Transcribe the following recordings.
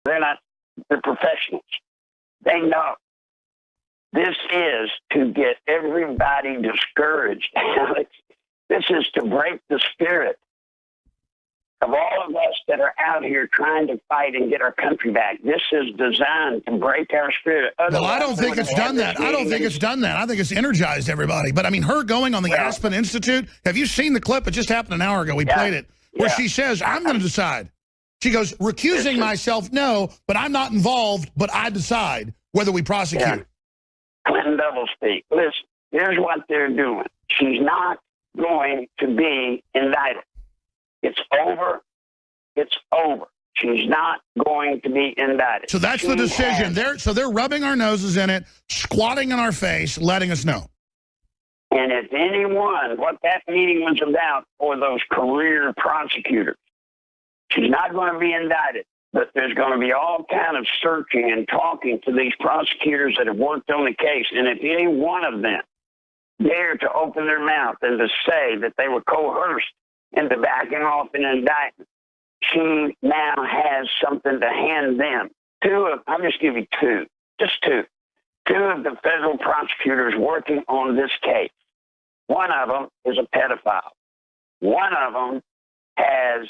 They're not the professionals. They know. This is to get everybody discouraged, Alex. This is to break the spirit of all of us that are out here trying to fight and get our country back. This is designed to break our spirit. Well, I don't think it's done that. I don't think it's done that. I think it's energized everybody. But, I mean, her going on the Aspen Institute, have you seen the clip? It just happened an hour ago. We played it, where she says, I'm going to decide. She goes, recusing myself, no, but I'm not involved, but I decide whether we prosecute. Yeah. Clinton doublespeak. Listen, here's what they're doing. She's not going to be indicted. It's over. It's over. She's not going to be indicted. So that's the decision. They're rubbing our noses in it, squatting in our face, letting us know. And if anyone, what that meeting was about for those career prosecutors, she's not going to be indicted, but there's going to be all kind of searching and talking to these prosecutors that have worked on the case. And if any one of them dare to open their mouth and to say that they were coerced into backing off an indictment, she now has something to hand them. I'll just give you two, just two. Two of the federal prosecutors working on this case. One of them is a pedophile. One of them has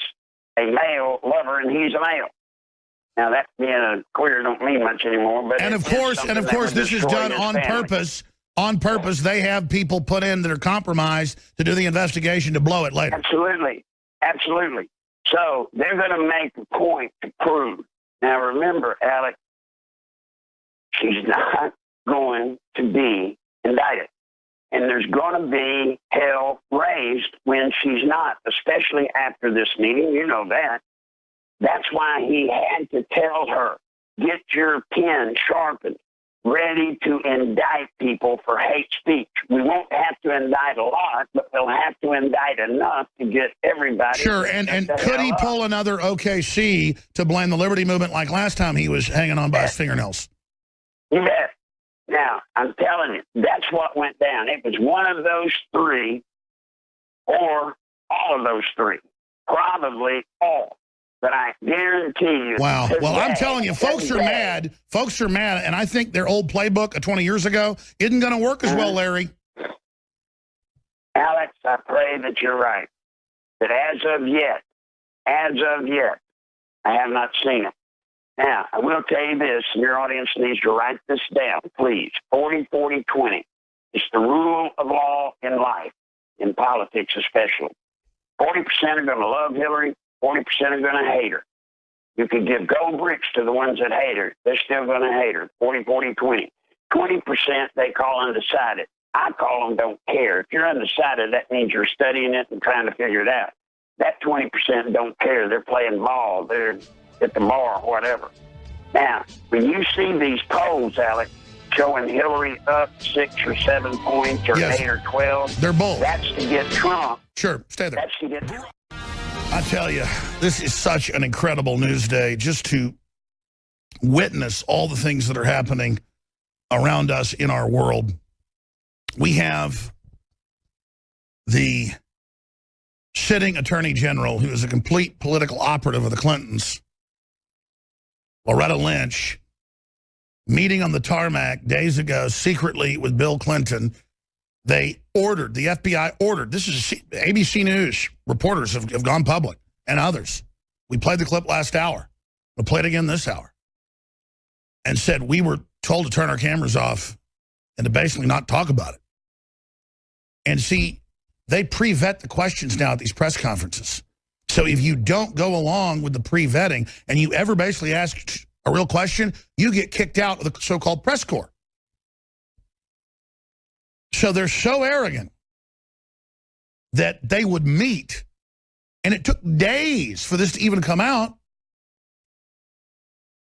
a male lover, and he's a male. Now, that being a queer don't mean much anymore. But and of course, this is done on purpose. On purpose, they have people put in that are compromised to do the investigation to blow it later. Absolutely. Absolutely. So they're going to make a point to prove. Now, remember, Alex, she's not going to be indicted. And there's going to be hell raised when she's not, especially after this meeting. You know that. That's why he had to tell her, get your pen sharpened, ready to indict people for hate speech. We won't have to indict a lot, but they'll have to indict enough to get everybody. Sure, and could he pull another OKC to blame the Liberty Movement like last time he was hanging on by his fingernails? You bet. Now, I'm telling you, that's what went down. It was one of those three or all of those three. Probably all. But I guarantee you. Wow. Well, I'm telling you, folks are mad. Folks are mad, and I think their old playbook of 20 years ago isn't going to work as well, Larry. Alex, I pray that you're right. But as of yet, I have not seen it. Now, I will tell you this, and your audience needs to write this down, please. 40-40-20. It's the rule of law in life, in politics especially. 40% are going to love Hillary. 40% are going to hate her. You could give gold bricks to the ones that hate her. They're still going to hate her. 40-40-20. 20% they call undecided. I call them don't care. If you're undecided, that means you're studying it and trying to figure it out. That 20% don't care. They're playing ball. They're at the bar or whatever. Now, when you see these polls, Alex, showing Hillary up 6 or 7 points or 8 or 12, they're bold. That's to get Trump. Sure, stay there. That's to get Trump. I tell you, this is such an incredible news day just to witness all the things that are happening around us in our world. We have the sitting attorney general, who is a complete political operative of the Clintons, Loretta Lynch, meeting on the tarmac days ago secretly with Bill Clinton. They ordered, the FBI ordered, this is ABC News, reporters have gone public, and others. We played the clip last hour. We'll play it again this hour. And said we were told to turn our cameras off and to basically not talk about it. And see, they pre-vet the questions now at these press conferences. So if you don't go along with the pre-vetting and you ever basically ask a real question, you get kicked out of the so-called press corps. So they're so arrogant that they would meet, and it took days for this to even come out.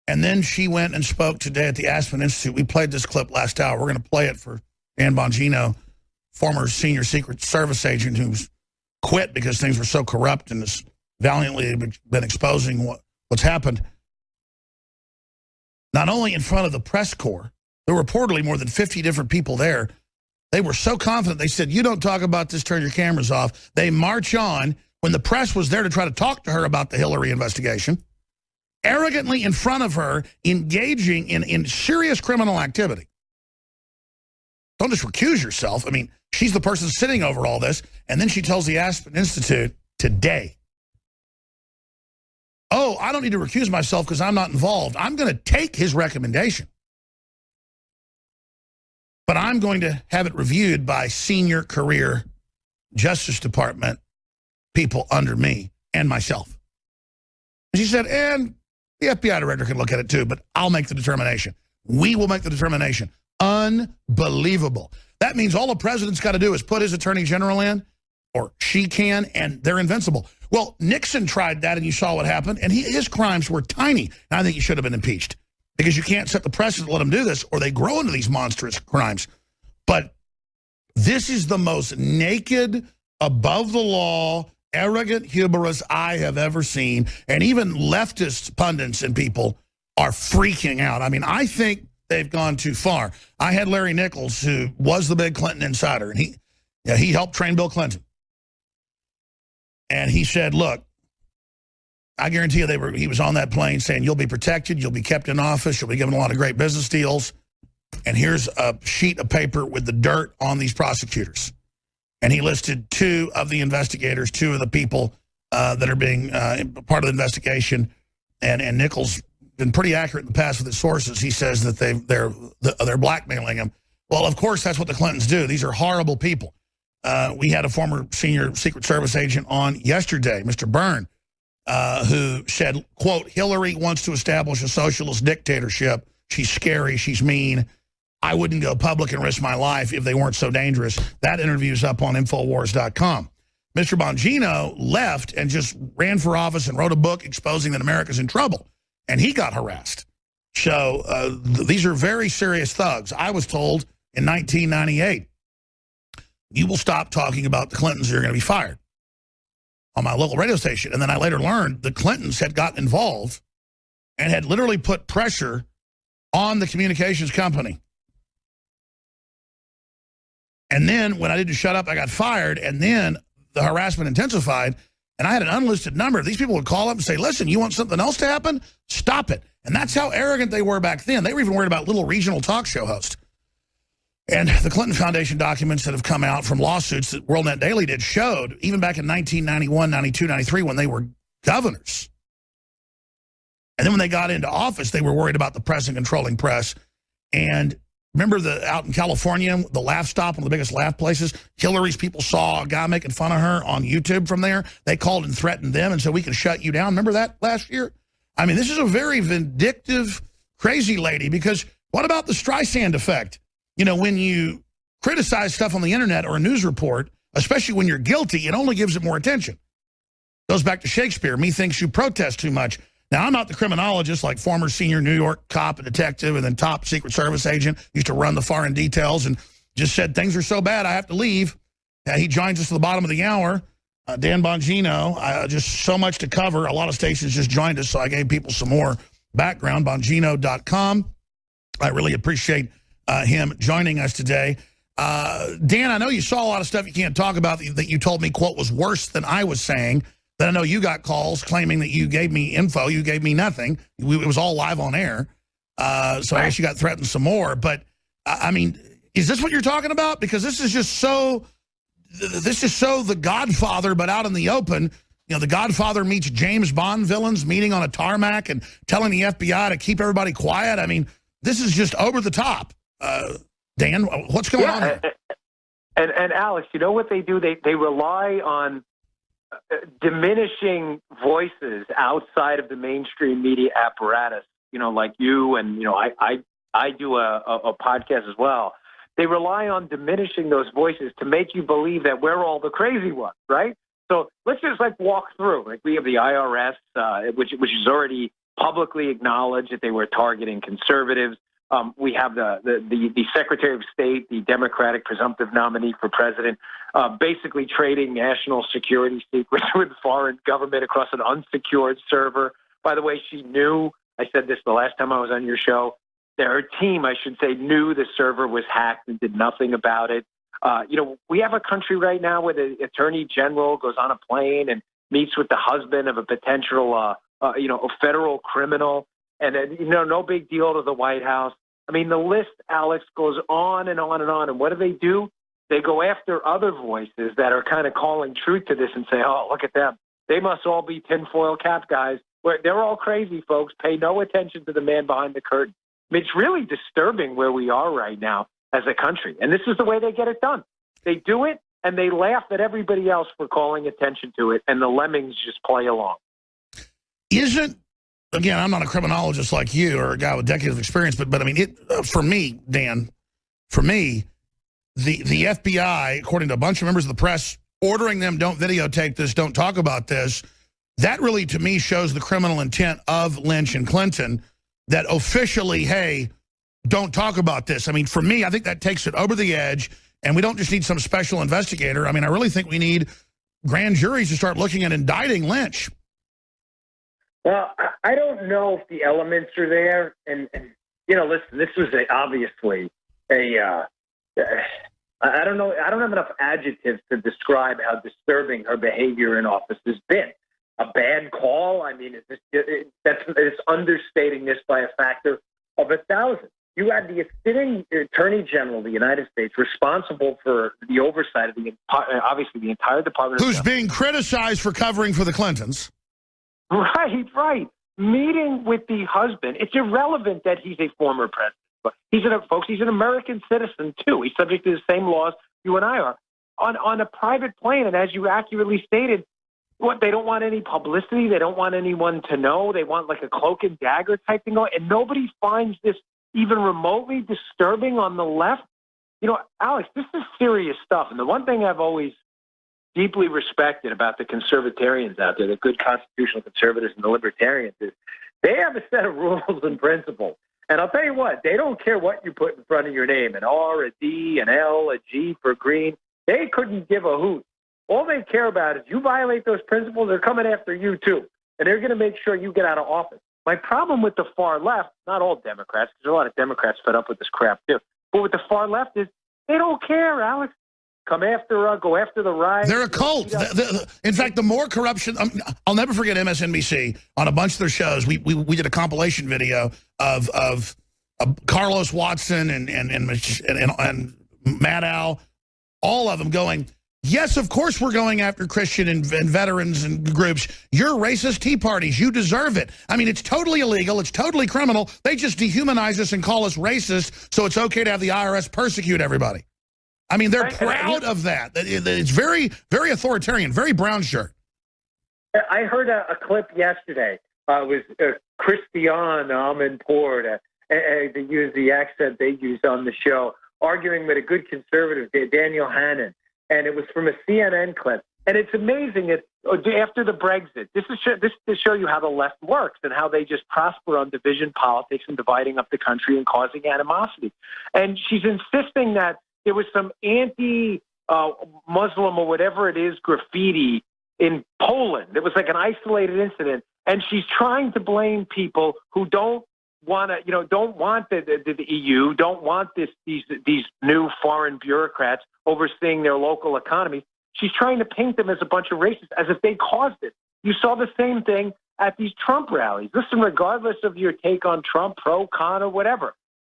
And then she went and spoke today at the Aspen Institute. We played this clip last hour. We're going to play it for Dan Bongino, former senior Secret Service agent who's quit because things were so corrupt and has valiantly been exposing what's happened. Not only in front of the press corps, there were reportedly more than 50 different people there. They were so confident, they said, you don't talk about this, turn your cameras off. They march on when the press was there to try to talk to her about the Hillary investigation. arrogantly in front of her, engaging in serious criminal activity. Don't just recuse yourself. I mean, she's the person sitting over all this, and then she tells the Aspen Institute today, oh, I don't need to recuse myself because I'm not involved. I'm going to take his recommendation, but I'm going to have it reviewed by senior career Justice Department people under me and myself. And she said, and the FBI director can look at it too, but I'll make the determination. We will make the determination. Unbelievable. That means all the president's got to do is put his attorney general in, or she can, and they're invincible. Well, Nixon tried that, and you saw what happened, and his crimes were tiny. And I think he should have been impeached, because you can't set the precedent to let them do this, or they grow into these monstrous crimes. But this is the most naked, above the law, arrogant hubris I have ever seen, and even leftist pundits and people are freaking out. I mean, I think they've gone too far. I had Larry Nichols, who was the big Clinton insider, and he helped train Bill Clinton. And he said, look, I guarantee you he was on that plane saying, you'll be protected, you'll be kept in office, you'll be given a lot of great business deals, and here's a sheet of paper with the dirt on these prosecutors. And he listed 2 of the investigators, 2 of the people that are being part of the investigation. And Nichols been pretty accurate in the past with his sources. He says that they're blackmailing him. Well, of course, that's what the Clintons do. These are horrible people. We had a former senior Secret Service agent on yesterday, Mr. Byrne, who said, quote, Hillary wants to establish a socialist dictatorship. She's scary. She's mean. I wouldn't go public and risk my life if they weren't so dangerous. That interview's up on Infowars.com. Mr. Bongino left and just ran for office and wrote a book exposing that America's in trouble. And he got harassed. So these are very serious thugs. I was told in 1998, you will stop talking about the Clintons, you're going to be fired, on my local radio station. And then I later learned the Clintons had gotten involved and had literally put pressure on the communications company. And then when I didn't shut up, I got fired, and then the harassment intensified, and I had an unlisted number. These people would call up and say, listen, you want something else to happen? Stop it. And that's how arrogant they were back then. They were even worried about little regional talk show hosts. And the Clinton Foundation documents that have come out from lawsuits that WorldNet Daily did showed, even back in 1991, 92, 93, when they were governors. And then when they got into office, they were worried about the press and controlling press. And remember out in California, the Laugh Stop, one of the biggest laugh places, Hillary's people saw a guy making fun of her on YouTube from there. They called and threatened them and said, we can shut you down. Remember that last year? I mean, this is a very vindictive, crazy lady, because what about the Streisand effect? You know, when you criticize stuff on the internet or a news report, especially when you're guilty, it only gives it more attention. Goes back to Shakespeare, methinks you protest too much. Now, I'm not the criminologist like former senior New York cop and detective and then top Secret Service agent, used to run the foreign details and just said things are so bad I have to leave. He joins us at the bottom of the hour. Dan Bongino, just so much to cover. A lot of stations just joined us, so I gave people some more background. Bongino.com. I really appreciate him joining us today. Dan, I know you saw a lot of stuff you can't talk about that you told me, quote, was worse than I was saying. Then I know you got calls claiming that you gave me info. You gave me nothing. It was all live on air. So I guess you got threatened some more. But, I mean, is this what you're talking about? Because this is just so The Godfather, but out in the open. You know, The Godfather meets James Bond villains meeting on a tarmac and telling the FBI to keep everybody quiet. I mean, this is just over the top. Dan, what's going on here? And Alex, you know what they do? They rely on diminishing voices outside of the mainstream media apparatus, you know, like you and, you know, I do a podcast as well. They rely on diminishing those voices to make you believe that we're all the crazy ones, right? So let's just walk through. Like we have the IRS, which is already publicly acknowledged that they were targeting conservatives. We have the Secretary of State, the Democratic presumptive nominee for president, basically trading national security secrets with foreign government across an unsecured server. By the way, she knew, I said this the last time I was on your show, their team, I should say, knew the server was hacked and did nothing about it. You know, we have a country right now where the attorney general goes on a plane and meets with the husband of a potential a federal criminal, and no big deal to the White House. I mean, the list, Alex, goes on and on and on. And what do? They go after other voices that are kind of calling truth to this and say, oh, look at them. They must all be tinfoil cap guys. They're all crazy, folks. Pay no attention to the man behind the curtain. I mean, it's really disturbing where we are right now as a country. And this is the way they get it done. They do it, and they laugh at everybody else for calling attention to it, and the lemmings just play along. Again, I'm not a criminologist like you or a guy with decades of experience, but I mean, for me, Dan, the FBI, according to a bunch of members of the press, ordering them, don't videotape this, don't talk about this, that really, to me, shows the criminal intent of Lynch and Clinton, that officially, hey, don't talk about this. I mean, for me, I think that takes it over the edge, and we don't just need some special investigator. I mean, I really think we need grand juries to start looking at indicting Lynch. Well, I don't know if the elements are there. And listen, this was obviously I don't know. I don't have enough adjectives to describe how disturbing her behavior in office has been. A bad call? I mean, it's understating this by a factor of 1,000. You had the sitting Attorney General of the United States responsible for the oversight of obviously the entire Department of Justice. Who's being criticized for covering for the Clintons. Right. Meeting with the husband. It's irrelevant that he's a former president. But he's an American citizen, too. He's subject to the same laws you and I are. On a private plane, and as you accurately stated, they don't want any publicity. They don't want anyone to know. They want like a cloak and dagger type thing going. And nobody finds this even remotely disturbing on the left. Alex, this is serious stuff. And the one thing I've always deeply respected about the conservatarians out there, the good constitutional conservatives and the libertarians, is they have a set of rules and principles. And I'll tell you what, they don't care what you put in front of your name, an R, a D, an L, a G for green. They couldn't give a hoot. All they care about is you violate those principles, they're coming after you too. And they're going to make sure you get out of office. My problem with the far left, not all Democrats, because there's a lot of Democrats fed up with this crap too, but with the far left is they don't care, Alex. Come after, go after the right. They're a cult. In fact, the more corruption, I'll never forget MSNBC on a bunch of their shows. We did a compilation video of Carlos Watson and Maddow, all of them going, yes, of course we're going after Christian and veterans and groups. You're racist Tea Parties. You deserve it. I mean, it's totally illegal. It's totally criminal. They just dehumanize us and call us racist, so it's okay to have the IRS persecute everybody. I mean, they're proud of that. It's very, very authoritarian, very brown shirt. I heard a clip yesterday. It was Christiane Amanpour, to use the accent they used on the show, arguing with a good conservative, Daniel Hannan. And it was from a CNN clip. And it's amazing. After the Brexit, this is to show you how the left works and how they just prosper on division politics and dividing up the country and causing animosity. And she's insisting that there was some anti-Muslim or whatever it is graffiti in Poland. It was like an isolated incident. And she's trying to blame people who don't want the EU, don't want these new foreign bureaucrats overseeing their local economy. She's trying to paint them as a bunch of racists, as if they caused it. You saw the same thing at these Trump rallies. Listen, regardless of your take on Trump, pro, con, or whatever,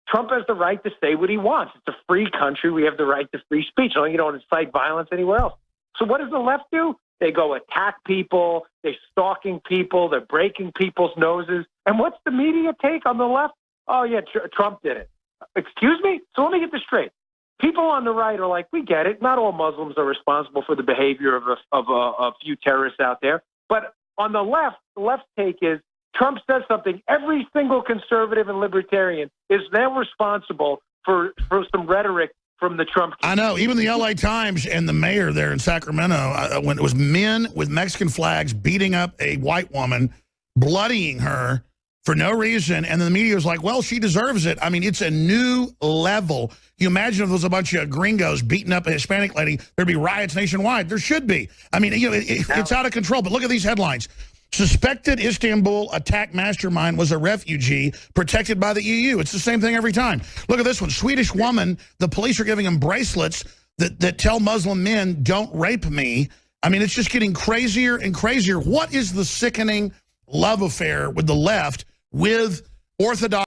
Trump has the right to say what he wants. It's a free country. We have the right to free speech. You don't incite violence anywhere else. So what does the left do? They go attack people. They're stalking people. They're breaking people's noses. And what's the media take on the left? Oh, yeah, Trump did it. Excuse me? So let me get this straight. People on the right are like, we get it. Not all Muslims are responsible for the behavior of a few terrorists out there. But on the left take is Trump says something. Every single conservative and libertarian is now responsible for some rhetoric from the Trump campaign. I know. Even the L.A. Times and the mayor there in Sacramento, when it was men with Mexican flags beating up a white woman, bloodying her for no reason, and then the media was like, well, she deserves it. I mean, it's a new level. You imagine if there was a bunch of gringos beating up a Hispanic lady, there'd be riots nationwide. There should be. I mean, it's out of control. But look at these headlines. Suspected Istanbul attack mastermind was a refugee protected by the EU. It's the same thing every time. Look at this one. Swedish woman, the police are giving them bracelets that tell Muslim men, don't rape me. I mean, it's just getting crazier and crazier. What is the sickening love affair with the left, with Orthodox